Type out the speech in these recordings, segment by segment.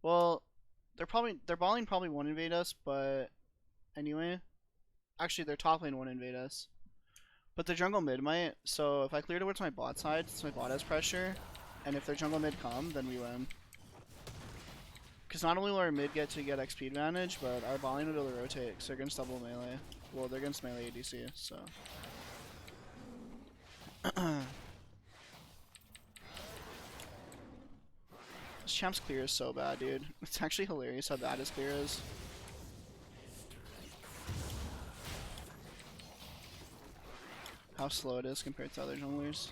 Well, their bot lane probably won't invade us, but anyway. Actually, their top lane won't invade us. But the jungle mid might, so if I clear towards my bot side, since my bot has pressure, and if their jungle mid come, then we win. Because not only will our mid get XP advantage, but our bot lane will be able to rotate, because they're against double melee. Well, they're against melee ADC, so. This champ's clear is so bad, dude. It's actually hilarious how bad his clear is. How slow it is compared to other junglers.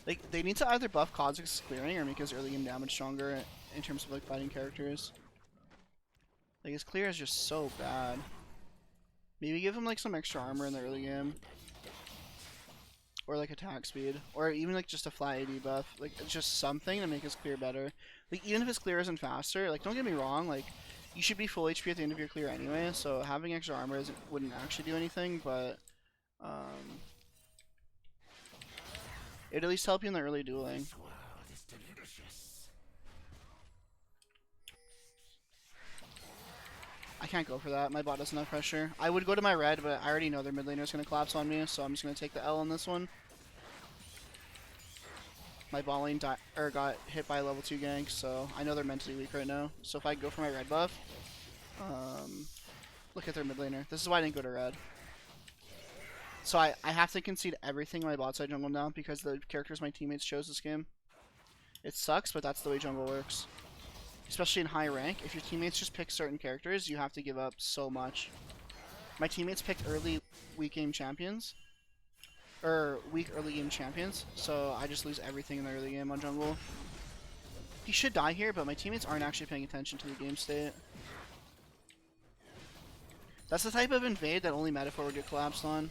Like, they need to either buff Kha'Zix's clearing or make his early game damage stronger in terms of like fighting characters. Like, his clear is just so bad. Maybe give him like some extra armor in the early game. Or like attack speed. Or even like just a flat AD buff. Like, just something to make his clear better. Like, even if his clear isn't faster, like, don't get me wrong, like, you should be full HP at the end of your clear anyway, so having extra armor wouldn't actually do anything, but it'd at least help you in the early dueling. I can't go for that. My bot doesn't have pressure. I would go to my red, but I already know their mid laner is going to collapse on me, so I'm just going to take the L on this one. My bot lane got hit by a level 2 gank, so I know they're mentally weak right now. So if I go for my red buff, look at their mid laner. This is why I didn't go to red. So I have to concede everything in my bot side jungle now because the characters my teammates chose this game. It sucks, but that's the way jungle works. Especially in high rank, if your teammates just pick certain characters, you have to give up so much. My teammates picked early weak game champions. Or weak early game champions, so I just lose everything in the early game on jungle. He should die here, but my teammates aren't actually paying attention to the game state. That's the type of invade that only Metaphor would get collapsed on.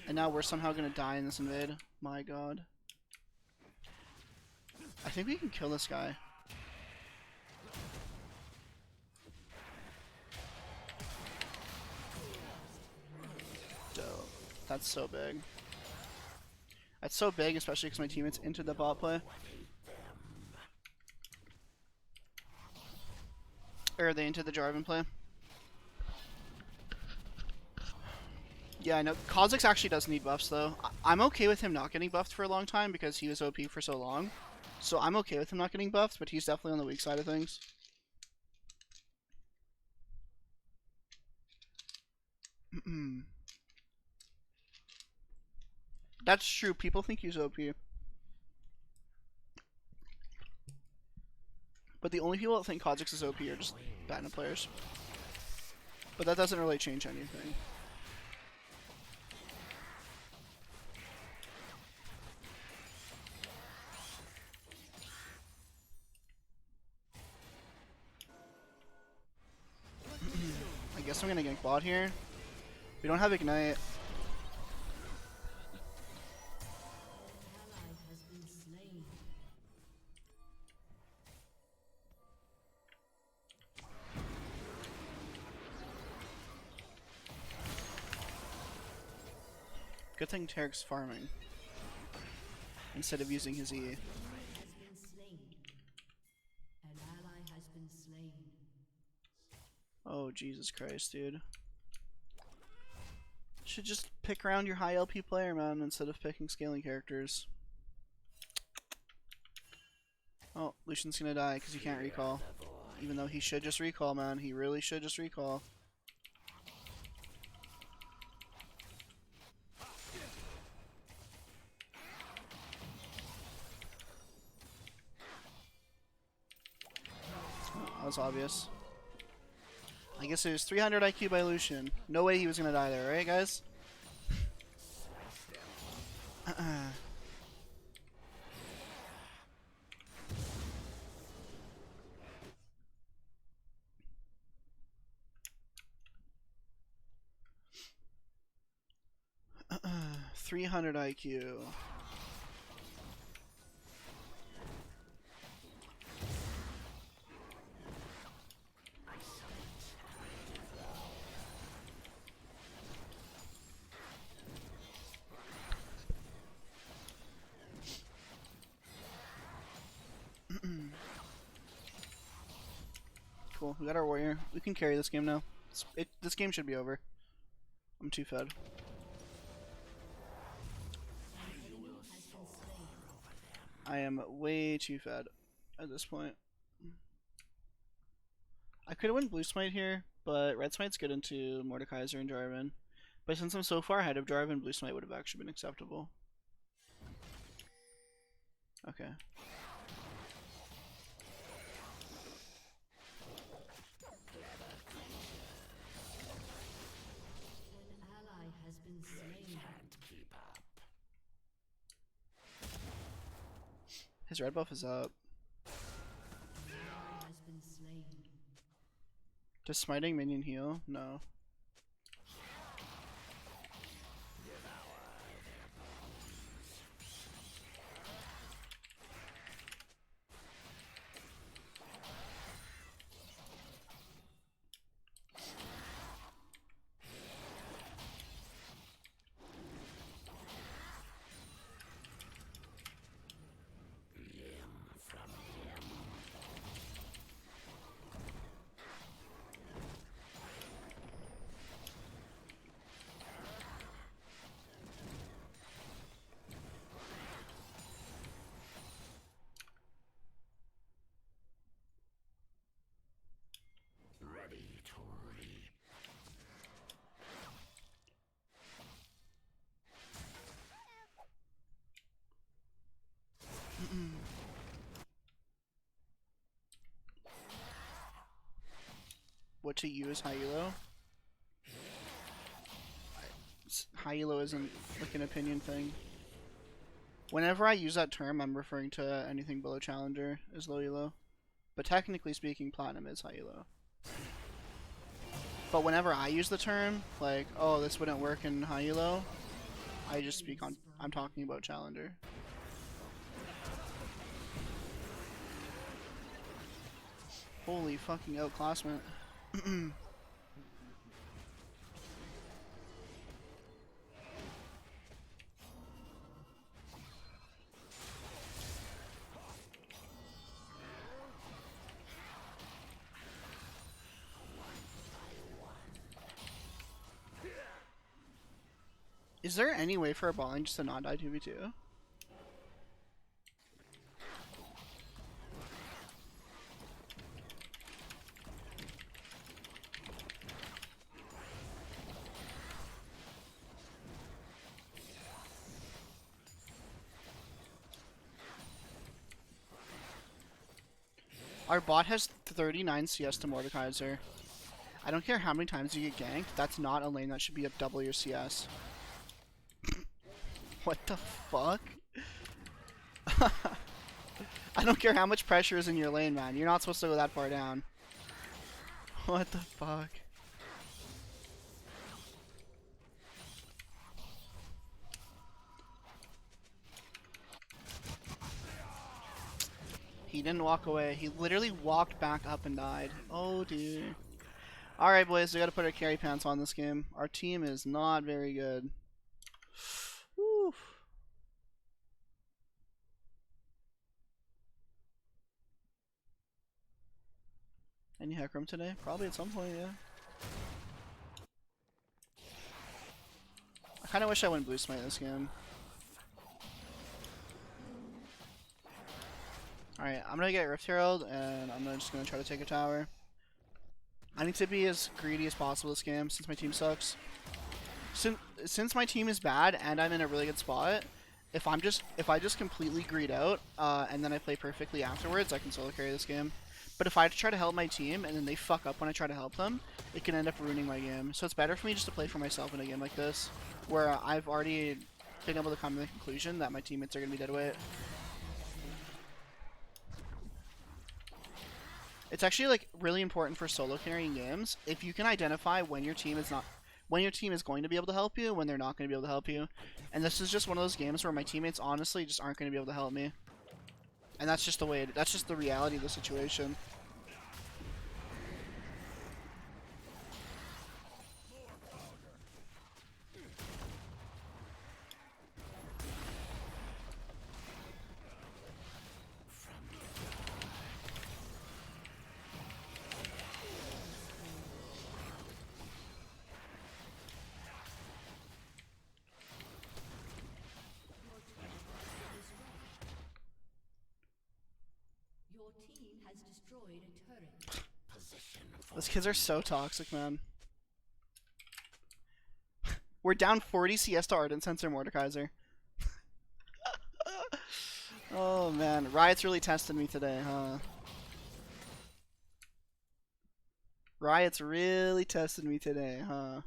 And now we're somehow gonna die in this invade. My god. I think we can kill this guy. Dope. That's so big. That's so big, especially because my teammates entered the bot play. Or they entered the Jarvan play. Yeah, I know. Kha'Zix actually does need buffs, though. I'm okay with him not getting buffed for a long time because he was OP for so long. So I'm okay with him not getting buffed, but he's definitely on the weak side of things. That's true. People think he's OP. But the only people that think Kha'Zix is OP are just Dino players. But that doesn't really change anything. I guess I'm gonna gank bot here. We don't have Ignite. Good thing Tarek's farming instead of using his E. Oh, Jesus Christ, dude. Should just pick around your high LP player, man, instead of picking scaling characters. Oh, Lucian's gonna die because he can't recall. Even though he should just recall, man. He really should just recall. That was obvious. I guess it was 300 IQ by Lucian. No way he was gonna die there, right, guys? 300 IQ. Cool. We got our warrior. We can carry this game now. This game should be over. I'm too fed. I am way too fed at this point. I could have won Blue Smite here, but Red Smite's good into Mordekaiser and Jarvan. But since I'm so far ahead of Jarvan, Blue Smite would have actually been acceptable. Okay. His red buff is up. Does smiting minion heal? No. What to use high elo? High elo isn't like an opinion thing. Whenever I use that term, I'm referring to anything below challenger as low elo. But technically speaking, platinum is high elo. But whenever I use the term, like, oh, this wouldn't work in high elo, I just speak on, I'm talking about challenger. Holy fucking outclassment. Is there any way for a bot lane just to not die 2v2? Our bot has 39 CS to Mordekaiser. I don't care how many times you get ganked, that's not a lane that should be up double your CS. What the fuck? I don't care how much pressure is in your lane, man. You're not supposed to go that far down. What the fuck? He didn't walk away. He literally walked back up and died. Oh, dude. Alright, boys. We gotta put our carry pants on this game. Our team is not very good. Woo. Any hack room today? Probably at some point, yeah. I kinda wish I went Blue Smite this game. Alright, I'm gonna get Rift Herald, and I'm just gonna try to take a tower. I need to be as greedy as possible this game, since my team sucks. Since my team is bad, and I'm in a really good spot, if I just completely greed out, and then I play perfectly afterwards, I can solo carry this game. But if I try to help my team, and then they fuck up when I try to help them, it can end up ruining my game. So it's better for me just to play for myself in a game like this, where I've already been able to come to the conclusion that my teammates are gonna be dead weight. It's actually like really important for solo carrying games if you can identify when your team is going to be able to help you, when they're not going to be able to help you. And this is just one of those games where my teammates honestly just aren't going to be able to help me. And that's just the way that's just the reality of the situation. Those kids are so toxic, man. We're down 40 CS to Ardent Sensor Mordekaiser. Oh man, Riot's really tested me today, huh? Riot's really tested me today, huh?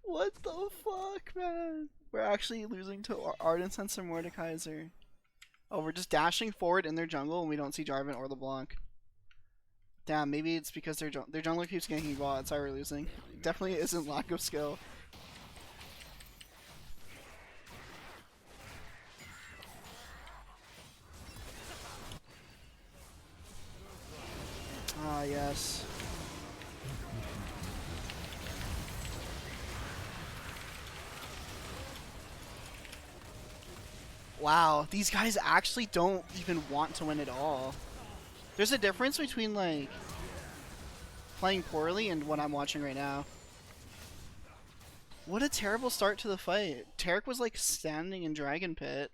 What the fuck, man? We're actually losing to Ardent Sensor Mordekaiser. Oh, we're just dashing forward in their jungle and we don't see Jarvan or LeBlanc. Damn, maybe it's because their jungler keeps ganking bot. That's why we're losing. Definitely isn't lack of skill. Ah, yes. Wow, these guys actually don't even want to win at all. There's a difference between, like, playing poorly and what I'm watching right now. What a terrible start to the fight. Taric was, like, standing in Dragon Pit.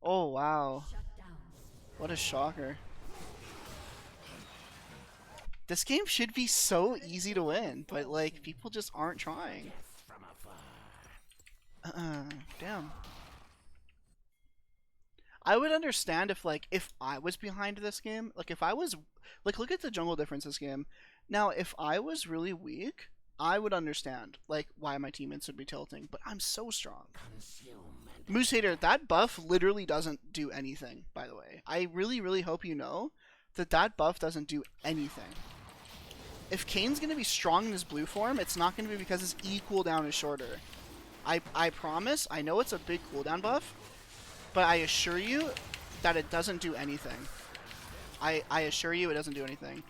Oh, wow. What a shocker. This game should be so easy to win, but, like, people just aren't trying. Damn. I would understand if, like, if I was behind this game, like, if I was, like, look at the jungle difference this game. Now, if I was really weak, I would understand, like, why my teammates would be tilting, but I'm so strong. Moose Hater, that buff literally doesn't do anything, by the way. I really, really hope you know that that buff doesn't do anything. If Kane's going to be strong in his blue form, it's not going to be because his E cooldown is shorter. I promise, I know it's a big cooldown buff, but I assure you that it doesn't do anything. I assure you it doesn't do anything.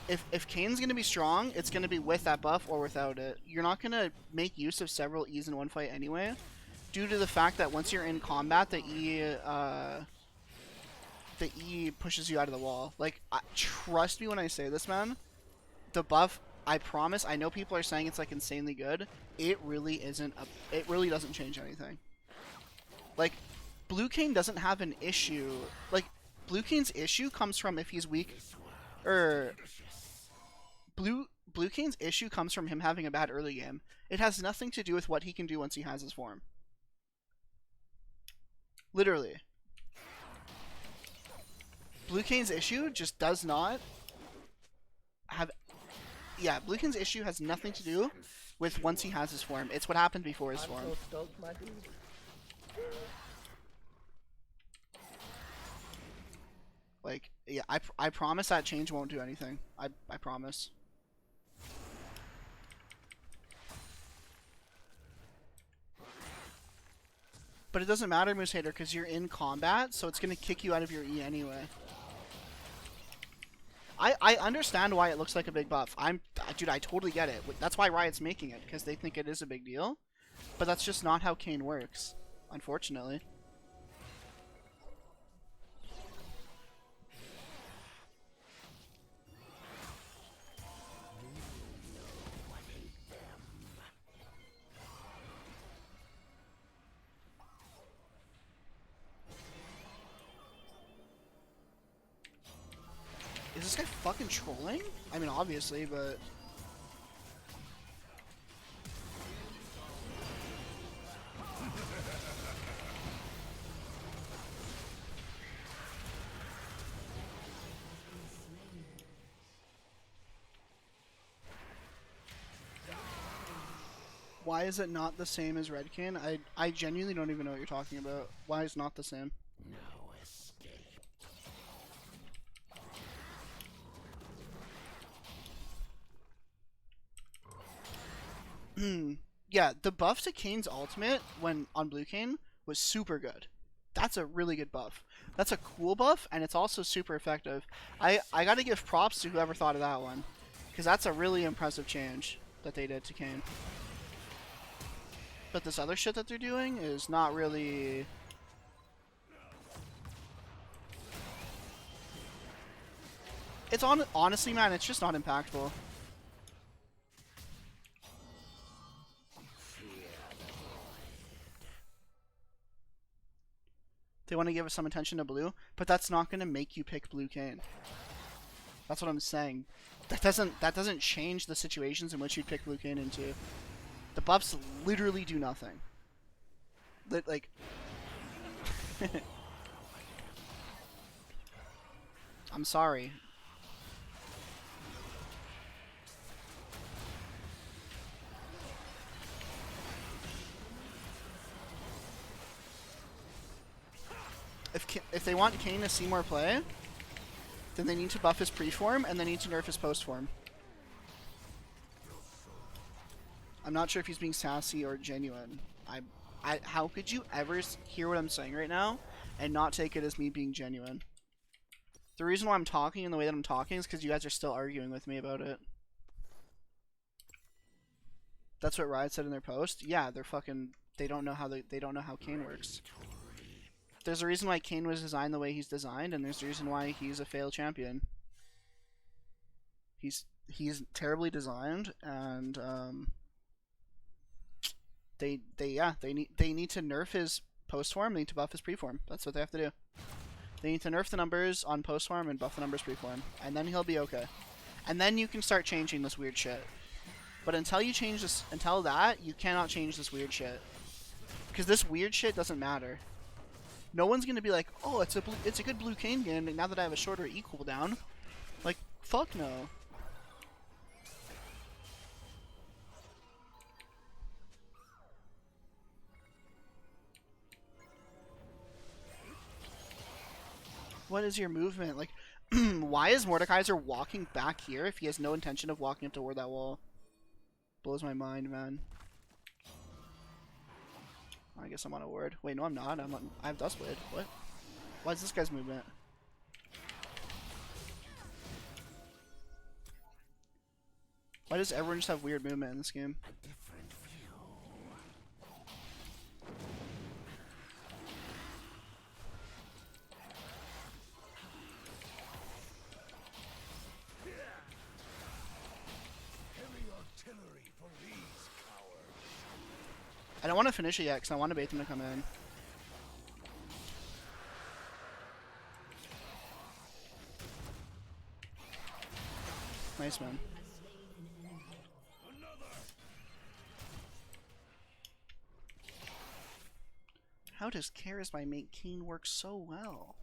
If Kane's going to be strong, it's going to be with that buff or without it. You're not going to make use of several E's in one fight anyway, due to the fact that once you're in combat, the E pushes you out of the wall. Like, trust me when I say this, man. The buff, I promise, I know people are saying it's, like, insanely good. It really isn't. It really doesn't change anything. Like, Blue Kane doesn't have an issue. Like, Blue Kane's issue comes from if he's weak. Blue Kane's issue comes from him having a bad early game. It has nothing to do with what he can do once he has his form. Literally. Blue Kane's issue just does not have... Yeah, Blue Kane's issue has nothing to do with once he has his form. It's what happened before his form. So stoked, my dude. Like, yeah, I promise that change won't do anything. I promise. But it doesn't matter, Moose Hater, because you're in combat, so it's going to kick you out of your E anyway. I understand why it looks like a big buff. Dude, I totally get it. That's why Riot's making it, because they think it is a big deal. But that's just not how Kayn works, unfortunately. Is this guy fucking trolling? I mean, obviously, but... Why is it not the same as Redkin? I genuinely don't even know what you're talking about. Why is it not the same? Yeah, the buff to Kane's ultimate when on Blue Kayn was super good. That's a really good buff. That's a cool buff, and it's also super effective. I gotta give props to whoever thought of that one, because that's a really impressive change that they did to Kayn. But this other shit that they're doing is not really... It's honestly, man, it's just not impactful. They want to give us some attention to blue, but that's not going to make you pick blue Kayn. That's what I'm saying. That doesn't change the situations in which you'd pick blue Kayn into. The buffs literally do nothing. Like... I'm sorry. If they want Kayn to see more play, then they need to buff his pre-form and they need to nerf his post-form. I'm not sure if he's being sassy or genuine. How could you ever hear what I'm saying right now and not take it as me being genuine? The reason why I'm talking in the way that I'm talking is because you guys are still arguing with me about it. That's what Riot said in their post. Yeah, they're fucking... They don't know how Kayn works. There's a reason why Kayn was designed the way he's designed, and there's a reason why he's a failed champion. He's terribly designed, and they need to nerf his post form. They need to buff his pre form. That's what they have to do. They need to nerf the numbers on post form and buff the numbers pre form, and then he'll be okay. And then you can start changing this weird shit. But until you change this, until that, you cannot change this weird shit, because this weird shit doesn't matter. No one's gonna be like, oh, it's a good blue Kayn game now that I have a shorter E cooldown. Like, fuck no. What is your movement? Like, why is Mordekaiser walking back here if he has no intention of walking up toward that wall? Blows my mind, man. I guess I'm on a ward. Wait, no, I'm not. I have Dustblade. What? Why is this guy's movement? Why does everyone just have weird movement in this game? I don't want to finish it yet because I want to bait them to come in. Nice, man. How does Charisma make Kayn work so well?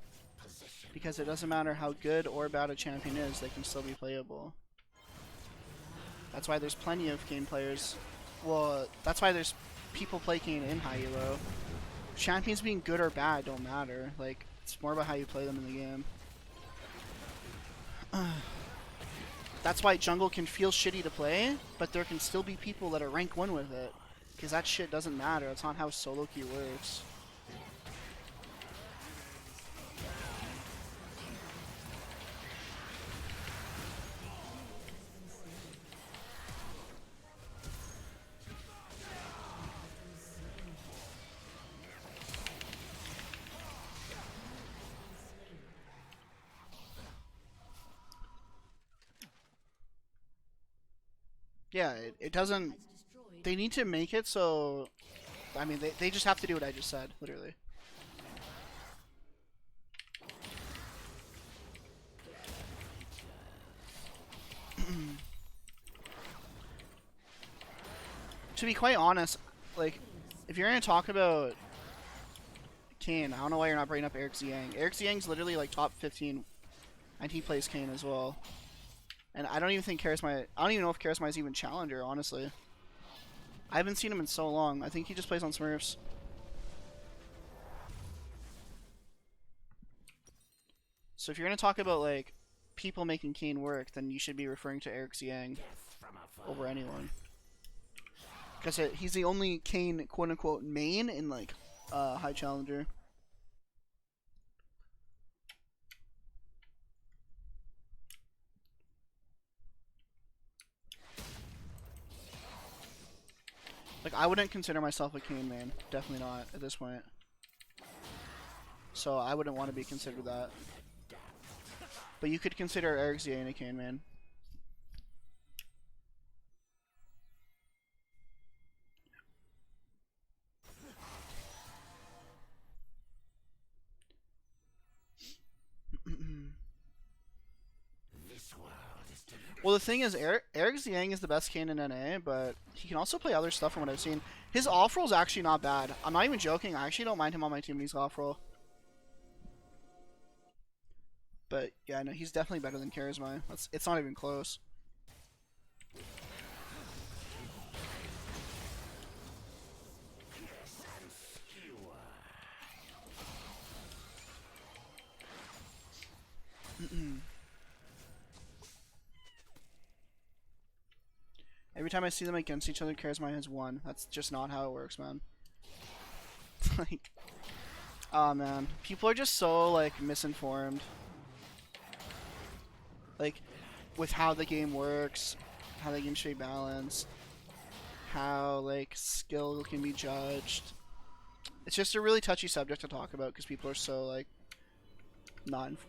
Because it doesn't matter how good or bad a champion is, they can still be playable. That's why there's plenty of Kayn players. Well, that's why there's people play Kayn in high elo. Champions being good or bad don't matter. Like, it's more about how you play them in the game. That's why jungle can feel shitty to play, but there can still be people that are rank 1 with it. Because that shit doesn't matter. That's not how solo queue works. Yeah, it doesn't... They need to make it so... I mean, they just have to do what I just said, literally. To be quite honest, like, if you're going to talk about Kayn, I don't know why you're not bringing up Eric Ziang. Eric Ziang's literally like top 15, and he plays Kayn as well. And I don't even think Charisma... I don't even know if Charisma is even Challenger, honestly. I haven't seen him in so long. I think he just plays on Smurfs. So if you're going to talk about, like, people making Kayn work, then you should be referring to Eric Ziang over anyone. Because he's the only Kayn, quote-unquote, main in, like, High Challenger. Like, I wouldn't consider myself a Kayn main. Definitely not at this point. So I wouldn't want to be considered that. But you could consider Eric Ziane a Kayn main. Well, the thing is, Eric Ziang is the best Kayn in NA, but he can also play other stuff from what I've seen. His off-roll is actually not bad. I'm not even joking. I actually don't mind him on my team when he's off-roll. But, yeah, no, he's definitely better than Charisma. It's not even close. Every time I see them against each other, Charisma has won. That's just not how it works, man. Like, oh man, people are just so like misinformed. Like, with how the game works, how the game should be balanced, how like skill can be judged. It's just a really touchy subject to talk about because people are so like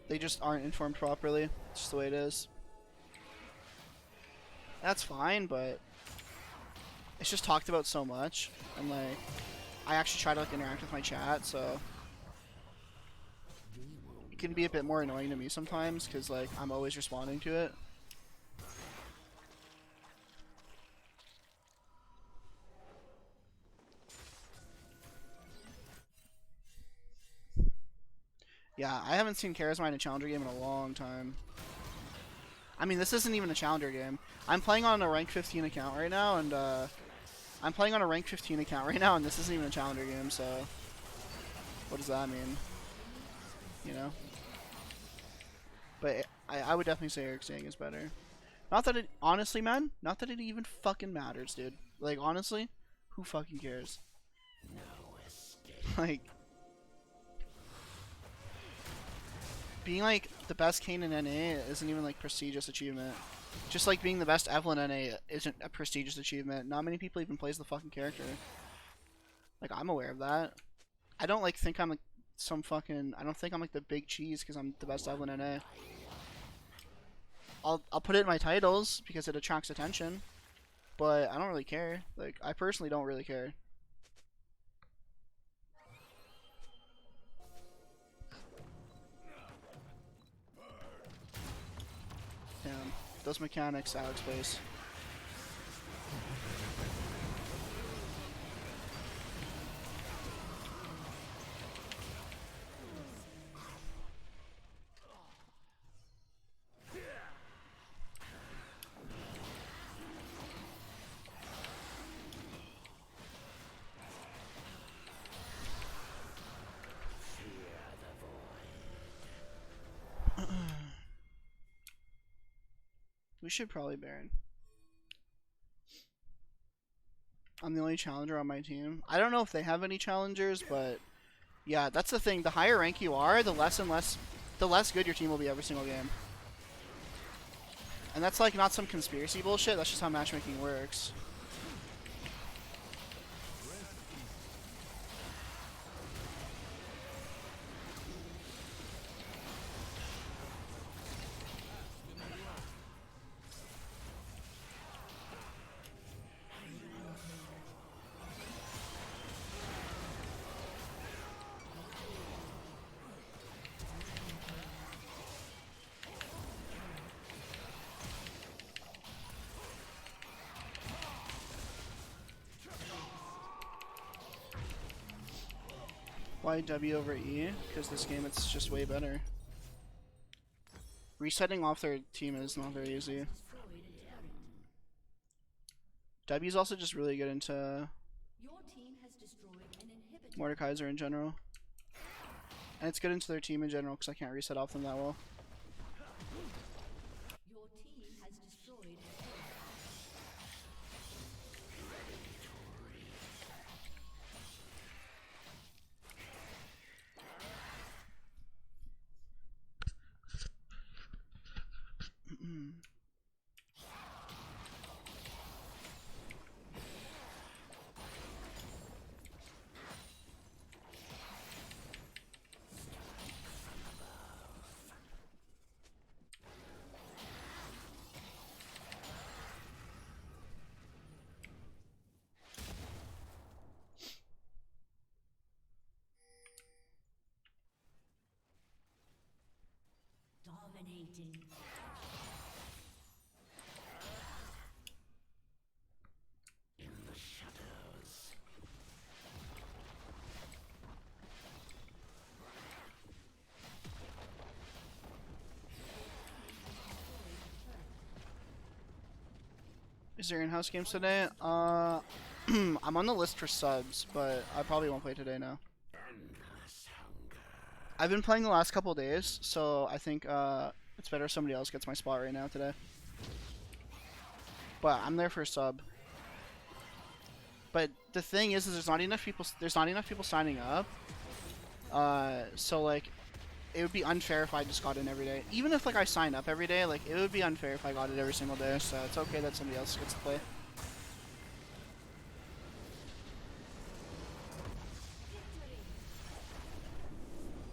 they just aren't informed properly. It's just the way it is. That's fine, but it's just talked about so much, and like I actually try to like interact with my chat, so it can be a bit more annoying to me sometimes because like I'm always responding to it. Yeah, I haven't seen Charisma in a challenger game in a long time. I mean, this isn't even a challenger game. I'm playing on a rank 15 account right now, and this isn't even a challenger game, so what does that mean? You know? But I would definitely say Eric Sang is better. Not that it, honestly, man, not that it even fucking matters, dude. Like, honestly, who fucking cares? Like, being like the best Kayn in NA isn't even like prestigious achievement. Just like being the best Evelyn NA isn't a prestigious achievement. Not many people even plays the fucking character. Like, I'm aware of that. I don't like think I'm like I don't think I'm like the big cheese because I'm the best Evelyn NA. I'll put it in my titles because it attracts attention, but I don't really care. Like, I personally don't really care. Damn, those mechanics, Alex plays. We should probably Baron. I'm the only challenger on my team. I don't know if they have any challengers, but yeah, that's the thing. The higher rank you are, the less good your team will be every single game. And that's like not some conspiracy bullshit. That's just how matchmaking works. Why W over E? Because this game it's just way better. Resetting off their team is not very easy. W's also just really good into Mordekaiser in general. And it's good into their team in general because I can't reset off them that well. Dominating. In the shadows. Is there in-house games today? I'm on the list for subs, but I probably won't play today now. I've been playing the last couple days, so I think it's better if somebody else gets my spot right now today. But I'm there for a sub. But the thing is there's not enough people. There's not enough people signing up. So like, it would be unfair if I just got in every day. Even if like I sign up every day, like it would be unfair if I got it every single day. So it's okay that somebody else gets to play.